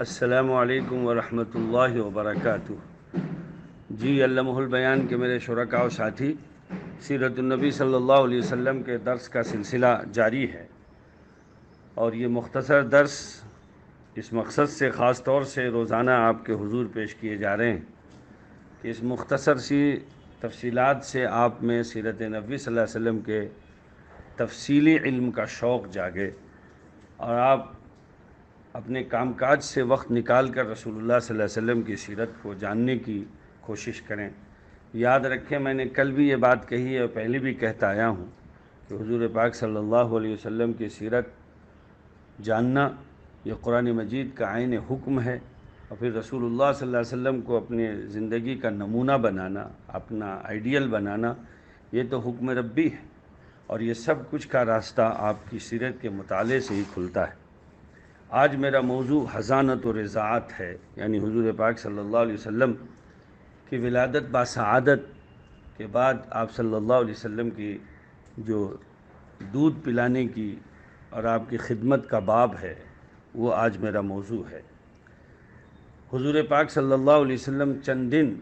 السلام علیکم ورحمۃ اللہ وبرکاتہ۔ جی علمہ البیان کے میرے شرکاء و ساتھی، سیرت النبی صلی اللہ علیہ وسلم کے درس کا سلسلہ جاری ہے، اور یہ مختصر درس اس مقصد سے خاص طور سے روزانہ آپ کے حضور پیش کیے جا رہے ہیں کہ اس مختصر سی تفصیلات سے آپ میں سیرت نبوی صلی اللہ علیہ وسلم کے تفصیلی علم کا شوق جاگے، اور آپ اپنے کام کاج سے وقت نکال کر رسول اللہ صلی اللہ علیہ وسلم کی سیرت کو جاننے کی کوشش کریں۔ یاد رکھیں، میں نے کل بھی یہ بات کہی ہے اور پہلے بھی کہتا آیا ہوں کہ حضور پاک صلی اللہ علیہ وسلم کی سیرت جاننا یہ قرآن مجید کا عین حکم ہے، اور پھر رسول اللہ صلی اللہ علیہ وسلم کو اپنے زندگی کا نمونہ بنانا، اپنا آئیڈیل بنانا، یہ تو حکم ربی ہے، اور یہ سب کچھ کا راستہ آپ کی سیرت کے مطالعے سے ہی کھلتا ہے۔ آج میرا موضوع حضانت و رضاعت ہے، یعنی حضور پاک صلی اللہ علیہ وسلم کی ولادت باسعادت کے بعد آپ صلی اللہ علیہ وسلم کی جو دودھ پلانے کی اور آپ کی خدمت کا باب ہے، وہ آج میرا موضوع ہے۔ حضور پاک صلی اللہ علیہ وسلم چند دن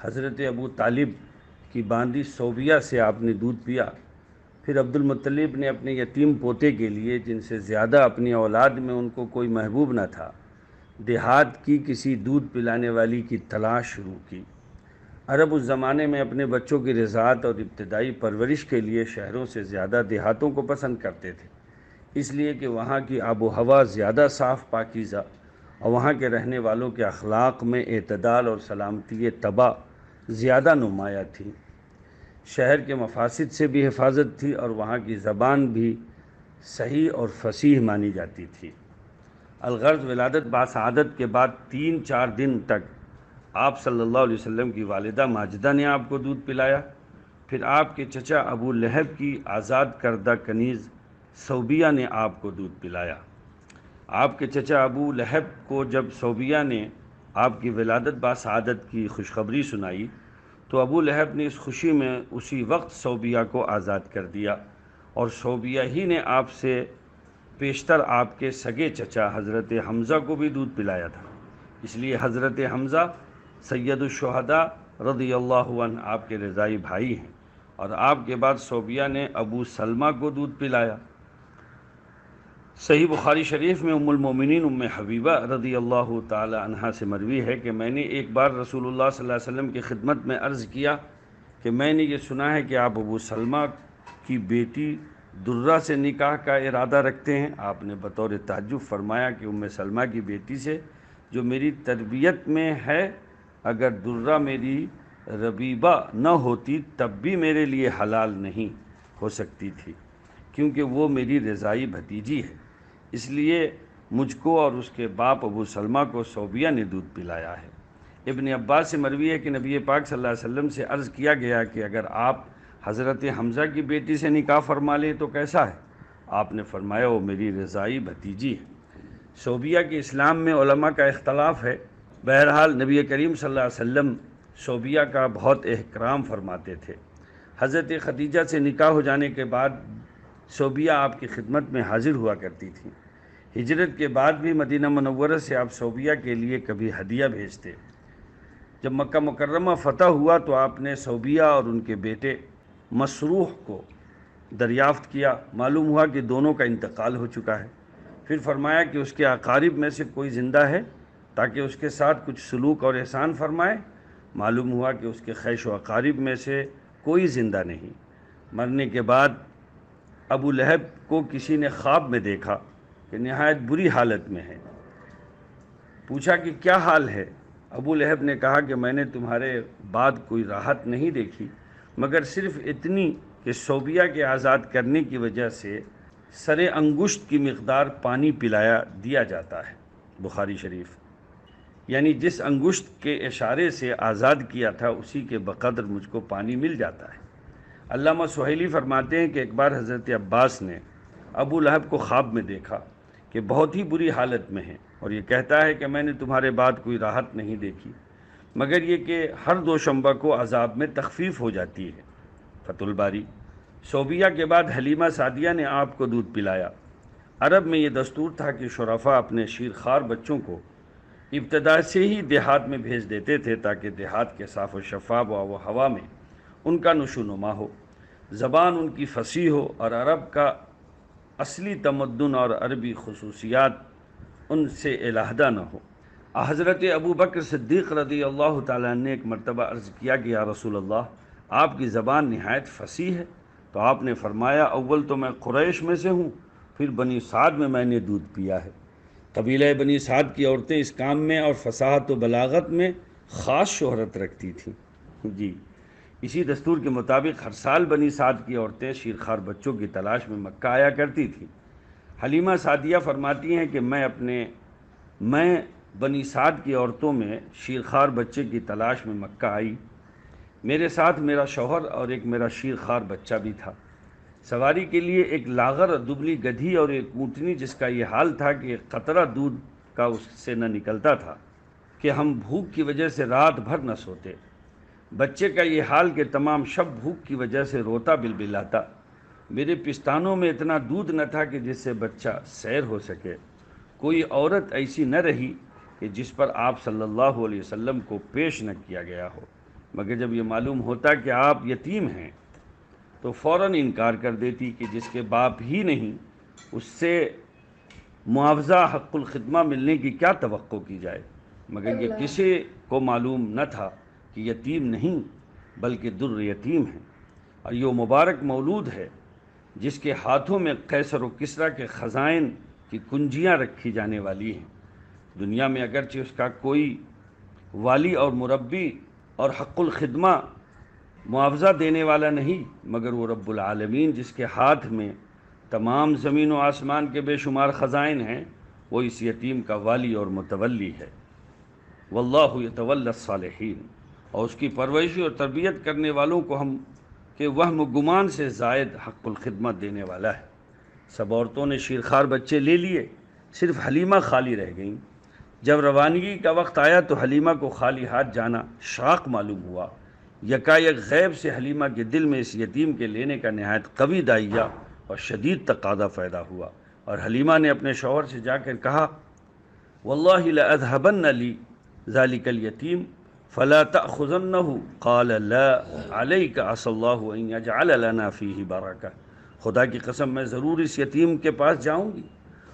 حضرت ابو طالب کی باندی صوبیہ سے آپ نے دودھ پیا، پھر عبد المطلب نے اپنے یتیم پوتے کے لیے، جن سے زیادہ اپنی اولاد میں ان کو کوئی محبوب نہ تھا، دیہات کی کسی دودھ پلانے والی کی تلاش شروع کی۔ عرب اس زمانے میں اپنے بچوں کی رضاعت اور ابتدائی پرورش کے لیے شہروں سے زیادہ دیہاتوں کو پسند کرتے تھے، اس لیے کہ وہاں کی آب و ہوا زیادہ صاف پاکیزہ، اور وہاں کے رہنے والوں کے اخلاق میں اعتدال اور سلامتی طبع زیادہ نمایاں تھی۔ شہر کے مفاسد سے بھی حفاظت تھی، اور وہاں کی زبان بھی صحیح اور فصیح مانی جاتی تھی۔ الغرض ولادت باسعادت کے بعد 3-4 دن تک آپ صلی اللہ علیہ وسلم کی والدہ ماجدہ نے آپ کو دودھ پلایا، پھر آپ کے چچا ابو لہب کی آزاد کردہ کنیز صوبیہ نے آپ کو دودھ پلایا۔ آپ کے چچا ابو لہب کو جب صوبیہ نے آپ کی ولادت باسعادت کی خوشخبری سنائی تو ابو لہب نے اس خوشی میں اسی وقت صوبیہ کو آزاد کر دیا، اور صوبیہ ہی نے آپ سے پیشتر آپ کے سگے چچا حضرت حمزہ کو بھی دودھ پلایا تھا، اس لیے حضرت حمزہ سید الشہداء رضی اللہ عنہ آپ کے رضائی بھائی ہیں، اور آپ کے بعد صوبیہ نے ابو سلمہ کو دودھ پلایا۔ صحیح بخاری شریف میں ام المومنین ام حبیبہ رضی اللہ تعالی عنہا سے مروی ہے کہ میں نے ایک بار رسول اللہ صلی اللہ علیہ وسلم کی خدمت میں عرض کیا کہ میں نے یہ سنا ہے کہ آپ ابو سلمہ کی بیٹی درہ سے نکاح کا ارادہ رکھتے ہیں۔ آپ نے بطور تعجب فرمایا کہ ام سلمہ کی بیٹی سے جو میری تربیت میں ہے، اگر درہ میری ربیبہ نہ ہوتی تب بھی میرے لیے حلال نہیں ہو سکتی تھی، کیونکہ وہ میری رضائی بھتیجی ہے، اس لیے مجھ کو اور اس کے باپ ابو سلمہ کو صوبیہ نے دودھ پلایا ہے۔ ابن عباس سے مروی ہے کہ نبی پاک صلی اللہ علیہ وسلم سے عرض کیا گیا کہ اگر آپ حضرت حمزہ کی بیٹی سے نکاح فرما لیں تو کیسا ہے؟ آپ نے فرمایا وہ میری رضائی بھتیجی ہے۔ صوبیہ کے اسلام میں علماء کا اختلاف ہے، بہرحال نبی کریم صلی اللہ علیہ وسلم صوبیہ کا بہت احترام فرماتے تھے۔ حضرت خدیجہ سے نکاح ہو جانے کے بعد صوبیہ آپ کی خدمت میں حاضر ہوا کرتی تھیں۔ ہجرت کے بعد بھی مدینہ منورہ سے آپ صوبیہ کے لیے کبھی ہدیہ بھیجتے۔ جب مکہ مکرمہ فتح ہوا تو آپ نے صوبیہ اور ان کے بیٹے مسروح کو دریافت کیا، معلوم ہوا کہ دونوں کا انتقال ہو چکا ہے۔ پھر فرمایا کہ اس کے اقارب میں سے کوئی زندہ ہے تاکہ اس کے ساتھ کچھ سلوک اور احسان فرمائے۔ معلوم ہوا کہ اس کے خیش و اقارب میں سے کوئی زندہ نہیں۔ مرنے کے بعد ابو لہب کو کسی نے خواب میں دیکھا کہ نہایت بری حالت میں ہے۔ پوچھا کہ کیا حال ہے؟ ابو لہب نے کہا کہ میں نے تمہارے بعد کوئی راحت نہیں دیکھی مگر صرف اتنی کہ صوبیہ کے آزاد کرنے کی وجہ سے سر انگشت کی مقدار پانی پلایا دیا جاتا ہے۔ بخاری شریف، یعنی جس انگشت کے اشارے سے آزاد کیا تھا اسی کے بقدر مجھ کو پانی مل جاتا ہے۔ علامہ سہیلی فرماتے ہیں کہ ایک بار حضرت عباس نے ابو لہب کو خواب میں دیکھا کہ بہت ہی بری حالت میں ہے، اور یہ کہتا ہے کہ میں نے تمہارے بعد کوئی راحت نہیں دیکھی مگر یہ کہ ہر دوشنبہ کو عذاب میں تخفیف ہو جاتی ہے۔ فتح الباری۔ صوبیہ کے بعد حلیمہ سعدیہ نے آپ کو دودھ پلایا۔ عرب میں یہ دستور تھا کہ شرفاء اپنے شیرخوار بچوں کو ابتدا سے ہی دیہات میں بھیج دیتے تھے تاکہ دیہات کے صاف و شفاف آب و ہوا میں ان کا نشو و نما ہو، زبان ان کی فصیح ہو اور عرب کا اصلی تمدن اور عربی خصوصیات ان سے علیحدہ نہ ہو۔ حضرت ابو بکر صدیق رضی اللہ تعالیٰ عنہ نے ایک مرتبہ عرض کیا کہ یا رسول اللہ، آپ کی زبان نہایت فصیح ہے۔ تو آپ نے فرمایا، اول تو میں قریش میں سے ہوں، پھر بنی سعد میں نے دودھ پیا ہے۔ قبیلہ بنی سعد کی عورتیں اس کام میں اور فصاحت و بلاغت میں خاص شہرت رکھتی تھیں۔ جی، اسی دستور کے مطابق ہر سال بنی سعد کی عورتیں شیرخوار بچوں کی تلاش میں مکہ آیا کرتی تھیں۔ حلیمہ سعدیہ فرماتی ہیں کہ میں بنی سعد کی عورتوں میں شیرخوار بچے کی تلاش میں مکہ آئی۔ میرے ساتھ میرا شوہر اور ایک میرا شیرخوار بچہ بھی تھا۔ سواری کے لیے ایک لاغر اور دبلی گدھی اور ایک اونٹنی، جس کا یہ حال تھا کہ ایک قطرہ دودھ کا اس سے نہ نکلتا تھا کہ ہم بھوک کی وجہ سے رات بھر نہ سوتے۔ بچے کا یہ حال کہ تمام شب بھوک کی وجہ سے روتا بلبلاتا۔ میرے پستانوں میں اتنا دودھ نہ تھا کہ جس سے بچہ سیر ہو سکے۔ کوئی عورت ایسی نہ رہی کہ جس پر آپ صلی اللہ علیہ وسلم کو پیش نہ کیا گیا ہو، مگر جب یہ معلوم ہوتا کہ آپ یتیم ہیں تو فوراً انکار کر دیتی کہ جس کے باپ ہی نہیں، اس سے معاوضہ حق الخدمہ ملنے کی کیا توقع کی جائے۔ مگر یہ کسی کو معلوم نہ تھا کہ یتیم نہیں بلکہ در یتیم ہیں، اور یہ مبارک مولود ہے جس کے ہاتھوں میں قیصر و کسریٰ کے خزائن کی کنجیاں رکھی جانے والی ہیں۔ دنیا میں اگرچہ اس کا کوئی والی اور مربی اور حق الخدمہ معاوضہ دینے والا نہیں، مگر وہ رب العالمین جس کے ہاتھ میں تمام زمین و آسمان کے بے شمار خزائن ہیں، وہ اس یتیم کا والی اور متولی ہے۔ واللہ یتولی الصالحین، اور اس کی پرورش اور تربیت کرنے والوں کو ہم کے وہم و گمان سے زائد حق الخدمت دینے والا ہے۔ سب عورتوں نے شیرخوار بچے لے لیے، صرف حلیمہ خالی رہ گئیں۔ جب روانگی کا وقت آیا تو حلیمہ کو خالی ہاتھ جانا شاق معلوم ہوا۔ یکایک غیب سے حلیمہ کے دل میں اس یتیم کے لینے کا نہایت قوی داعیہ اور شدید تقاضا پیدا ہوا، اور حلیمہ نے اپنے شوہر سے جا کر کہا، واللہ لأذهبن لی ذلک الیتیم فلا تأخذنہ، قال لا علیک عسى اللہ ان یجعل لنا فیہ برکہ۔ خدا کی قسم میں ضرور اس یتیم کے پاس جاؤں گی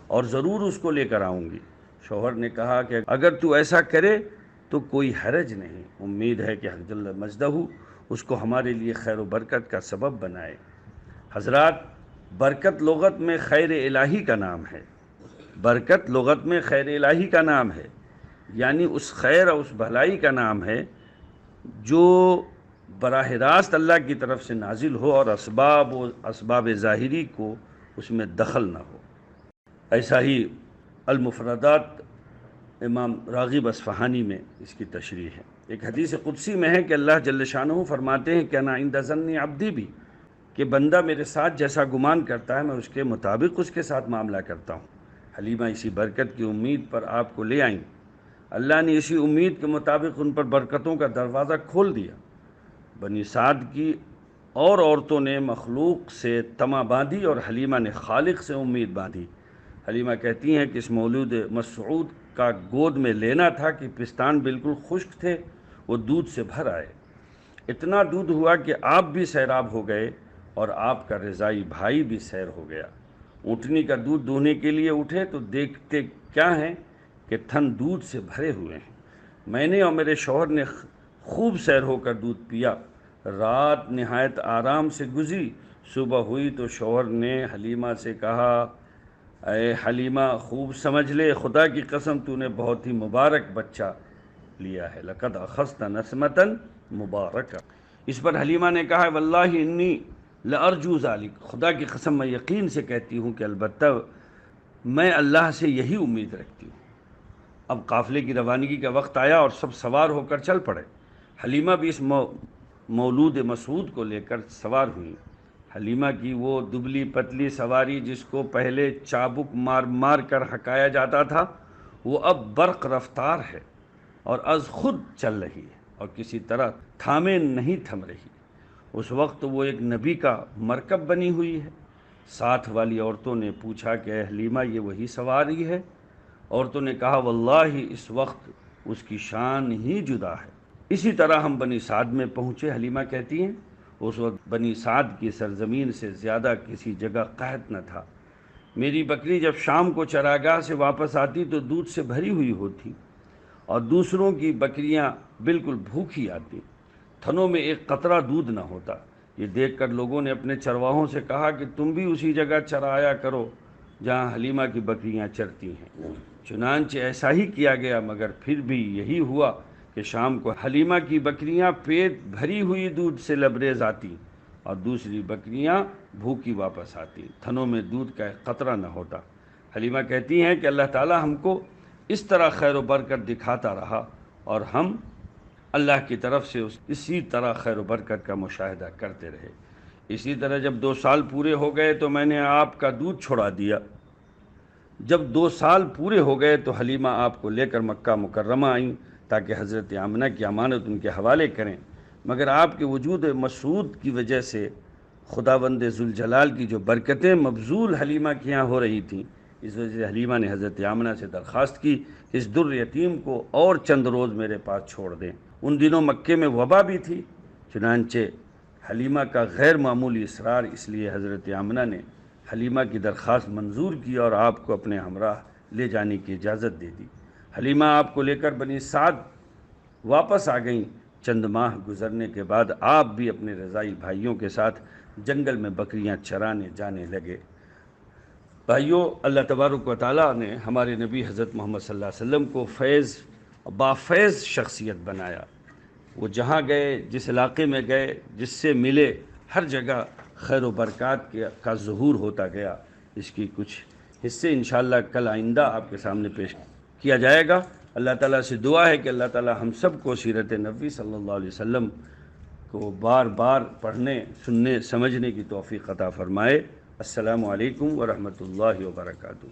اور ضرور اس کو لے کر آؤں گی۔ شوہر نے کہا کہ اگر تو ایسا کرے تو کوئی حرج نہیں، امید ہے کہ حق جل مجدہ اس کو ہمارے لیے خیر و برکت کا سبب بنائے۔ حضرات، برکت لغت میں خیر الہی کا نام ہے۔ برکت لغت میں خیر الہی کا نام ہے، یعنی اس خیر اور اس بھلائی کا نام ہے جو براہ راست اللہ کی طرف سے نازل ہو اور اسباب ظاہری کو اس میں دخل نہ ہو۔ ایسا ہی المفردات امام راغب اصفہانی میں اس کی تشریح ہے۔ ایک حدیث قدسی میں ہے کہ اللہ جل شانہ فرماتے ہیں کہ انا عند ظن عبدی بھی، کہ بندہ میرے ساتھ جیسا گمان کرتا ہے میں اس کے مطابق اس کے ساتھ معاملہ کرتا ہوں۔ حلیمہ اسی برکت کی امید پر آپ کو لے آئیں۔ اللہ نے اسی امید کے مطابق ان پر برکتوں کا دروازہ کھول دیا۔ بنی سعد کی اور عورتوں نے مخلوق سے طمع باندھی اور حلیمہ نے خالق سے امید باندھی۔ حلیمہ کہتی ہیں کہ اس مولود مسعود کا گود میں لینا تھا کہ پستان بالکل خشک تھے، وہ دودھ سے بھر آئے۔ اتنا دودھ ہوا کہ آپ بھی سیراب ہو گئے اور آپ کا رضائی بھائی بھی سیر ہو گیا۔ اونٹنی کا دودھ دوہنے کے لیے اٹھے تو دیکھتے کیا ہیں کہ تھن دودھ سے بھرے ہوئے ہیں۔ میں نے اور میرے شوہر نے خوب سیر ہو کر دودھ پیا۔ رات نہایت آرام سے گزری۔ صبح ہوئی تو شوہر نے حلیمہ سے کہا، اے حلیمہ خوب سمجھ لے، خدا کی قسم تو نے بہت ہی مبارک بچہ لیا ہے، لقد اخذت نسمۃ مبارکہ۔ اس پر حلیمہ نے کہا، واللہ انی لارجو ذلک، خدا کی قسم میں یقین سے کہتی ہوں کہ البتہ میں اللہ سے یہی امید رکھتی ہوں۔ اب قافلے کی روانگی کا وقت آیا اور سب سوار ہو کر چل پڑے۔ حلیمہ بھی اس مولود مسعود کو لے کر سوار ہوئی۔ حلیمہ کی وہ دبلی پتلی سواری جس کو پہلے چابک مار مار کر ہکایا جاتا تھا، وہ اب برق رفتار ہے اور از خود چل رہی ہے اور کسی طرح تھامے نہیں تھم رہی۔ اس وقت وہ ایک نبی کا مرکب بنی ہوئی ہے۔ ساتھ والی عورتوں نے پوچھا کہ اے حلیمہ یہ وہی سواری ہے؟ عورتوں نے کہا واللہ اس وقت اس کی شان ہی جدا ہے۔ اسی طرح ہم بنی سعد میں پہنچے۔ حلیمہ کہتی ہیں اس وقت بنی سعد کی سرزمین سے زیادہ کسی جگہ قحط نہ تھا۔ میری بکری جب شام کو چراگاہ سے واپس آتی تو دودھ سے بھری ہوئی ہوتی اور دوسروں کی بکریاں بالکل بھوکی آتی، تھنوں میں ایک قطرہ دودھ نہ ہوتا۔ یہ دیکھ کر لوگوں نے اپنے چرواہوں سے کہا کہ تم بھی اسی جگہ چرایا کرو جہاں حلیمہ کی بکریاں چرتی ہیں۔ چنانچہ ایسا ہی کیا گیا، مگر پھر بھی یہی ہوا کہ شام کو حلیمہ کی بکریاں پیٹ بھری ہوئی دودھ سے لبریز آتی اور دوسری بکریاں بھوکی واپس آتی، تھنوں میں دودھ کا ایک قطرہ نہ ہوتا۔ حلیمہ کہتی ہیں کہ اللہ تعالی ہم کو اس طرح خیر و برکت دکھاتا رہا اور ہم اللہ کی طرف سے اسی طرح خیر و برکت کا مشاہدہ کرتے رہے۔ اسی طرح جب 2 سال پورے ہو گئے تو میں نے آپ کا دودھ چھڑا دیا۔ جب 2 سال پورے ہو گئے تو حلیمہ آپ کو لے کر مکہ مکرمہ آئیں تاکہ حضرت آمنہ کی امانت ان کے حوالے کریں، مگر آپ کے وجود مسعود کی وجہ سے خداوند ذوالجلال کی جو برکتیں مبذول حلیمہ کے یہاں ہو رہی تھیں، اس وجہ سے حلیمہ نے حضرت آمنہ سے درخواست کی اس در یتیم کو اور چند روز میرے پاس چھوڑ دیں۔ ان دنوں مکے میں وبا بھی تھی، چنانچہ حلیمہ کا غیر معمولی اصرار، اس لیے حضرت آمنہ نے حلیمہ کی درخواست منظور کی اور آپ کو اپنے ہمراہ لے جانے کی اجازت دے دی۔ حلیمہ آپ کو لے کر بنی سعد واپس آ گئیں۔ چند ماہ گزرنے کے بعد آپ بھی اپنے رضائی بھائیوں کے ساتھ جنگل میں بکریاں چرانے جانے لگے۔ بھائیوں، اللہ تبارک و تعالیٰ نے ہمارے نبی حضرت محمد صلی اللہ علیہ وسلم کو بافیض شخصیت بنایا۔ وہ جہاں گئے، جس علاقے میں گئے، جس سے ملے، ہر جگہ خیر و برکات کا ظہور ہوتا گیا۔ اس کی کچھ حصے انشاءاللہ کل آئندہ آپ کے سامنے پیش کیا جائے گا۔ اللہ تعالیٰ سے دعا ہے کہ اللہ تعالیٰ ہم سب کو سیرت نبوی صلی اللہ علیہ وسلم کو بار بار پڑھنے، سننے، سمجھنے کی توفیق عطا فرمائے۔ السلام علیکم ورحمۃ اللہ وبرکاتہ۔